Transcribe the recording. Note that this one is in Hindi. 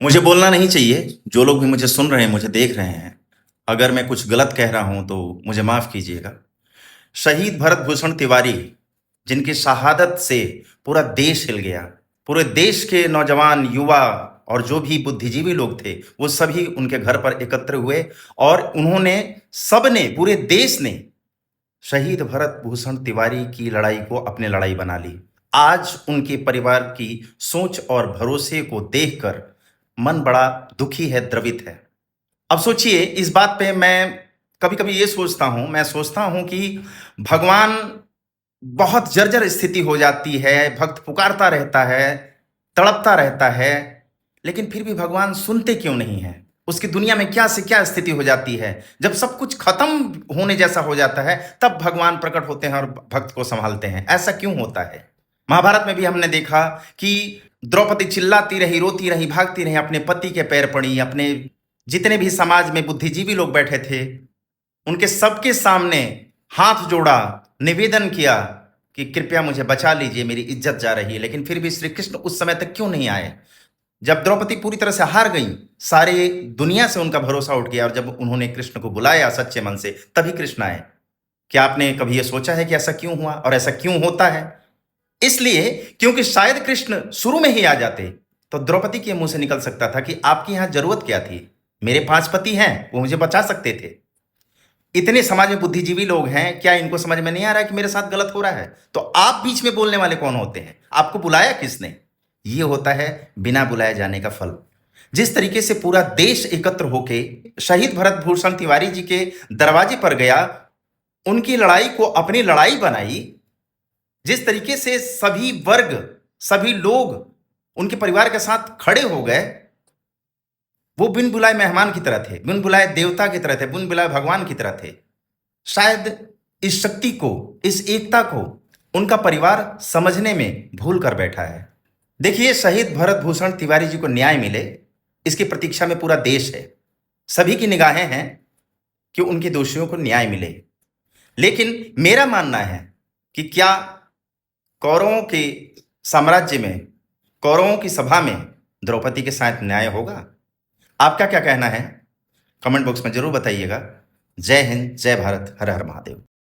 मुझे बोलना नहीं चाहिए, जो लोग भी मुझे सुन रहे हैं, मुझे देख रहे हैं, अगर मैं कुछ गलत कह रहा हूँ तो मुझे माफ़ कीजिएगा। शहीद भरत भूषण तिवारी, जिनकी शहादत से पूरा देश हिल गया, पूरे देश के नौजवान, युवा और जो भी बुद्धिजीवी लोग थे, वो सभी उनके घर पर एकत्र हुए और उन्होंने सबने, पूरे देश ने शहीद भरत भूषण तिवारी की लड़ाई को अपनी लड़ाई बना ली। आज उनके परिवार की सोच और भरोसे को देखकर मन बड़ा दुखी है, द्रवित है। अब सोचिए, इस बात पे मैं कभी-कभी ये सोचता हूँ, मैं सोचता हूँ कि भगवान, बहुत जर्जर स्थिति हो जाती है, भक्त पुकारता रहता है, तड़पता रहता है, लेकिन फिर भी भगवान सुनते क्यों नहीं हैं? उसकी दुनिया में क्या से क्या स्थिति हो जाती है? जब सब कुछ खत्म होने जैसा हो जाता है, तब भगवान प्रकट होते हैं और भक्त को संभालते हैं। ऐसा क्यों होता है? महाभारत में भी हमने देखा कि द्रौपदी चिल्लाती रही, रोती रही, भागती रही, अपने पति के पैर पड़ी, अपने जितने भी समाज में बुद्धिजीवी लोग बैठे थे, उनके सबके सामने हाथ जोड़ा, निवेदन किया कि कृपया मुझे बचा लीजिए, मेरी इज्जत जा रही है। लेकिन फिर भी श्री कृष्ण उस समय तक क्यों नहीं आए? जब द्रौपदी पूरी तरह से हार गई, सारे दुनिया से उनका भरोसा उठ गया और जब उन्होंने कृष्ण को बुलाया सच्चे मन से, तभी कृष्ण आए। क्या आपने कभी यह सोचा है कि ऐसा क्यों हुआ और ऐसा क्यों होता है? इसलिए क्योंकि शायद कृष्ण शुरू में ही आ जाते तो द्रौपदी के मुंह से निकल सकता था कि आपकी यहां जरूरत क्या थी? मेरे 5 पति हैं, वो मुझे बचा सकते थे। इतने समाज में बुद्धिजीवी लोग हैं, क्या इनको समझ में नहीं आ रहा है कि मेरे साथ गलत हो रहा है? तो आप बीच में बोलने वाले कौन होते हैं? आपको बुलाया किसने? ये होता है बिना बुलाए जाने का फल। जिस तरीके से पूरा देश एकत्र होके शहीद भरत भूषण तिवारी जी के दरवाजे पर गया, उनकी लड़ाई को अपनी लड़ाई बनाई, जिस तरीके से सभी वर्ग, सभी लोग उनके परिवार के साथ खड़े हो गए, वो बिन बुलाए मेहमान की तरह थे, बिन बुलाए देवता की तरह थे, बिन बुलाए भगवान की तरह थे। शायद इस शक्ति को, इस एकता को उनका परिवार समझने में भूल कर बैठा है। देखिए, शहीद भरत भूषण तिवारी जी को न्याय मिले, इसकी प्रतीक्षा में पूरा देश है। सभी की निगाहें हैं कि उनके दोषियों को न्याय मिले। लेकिन मेरा मानना है कि क्या कौरवों के साम्राज्य में, कौरवों की सभा में द्रौपदी के साथ न्याय होगा? आपका क्या कहना है? कमेंट बॉक्स में जरूर बताइएगा। जय हिंद, जय भारत, हर हर महादेव।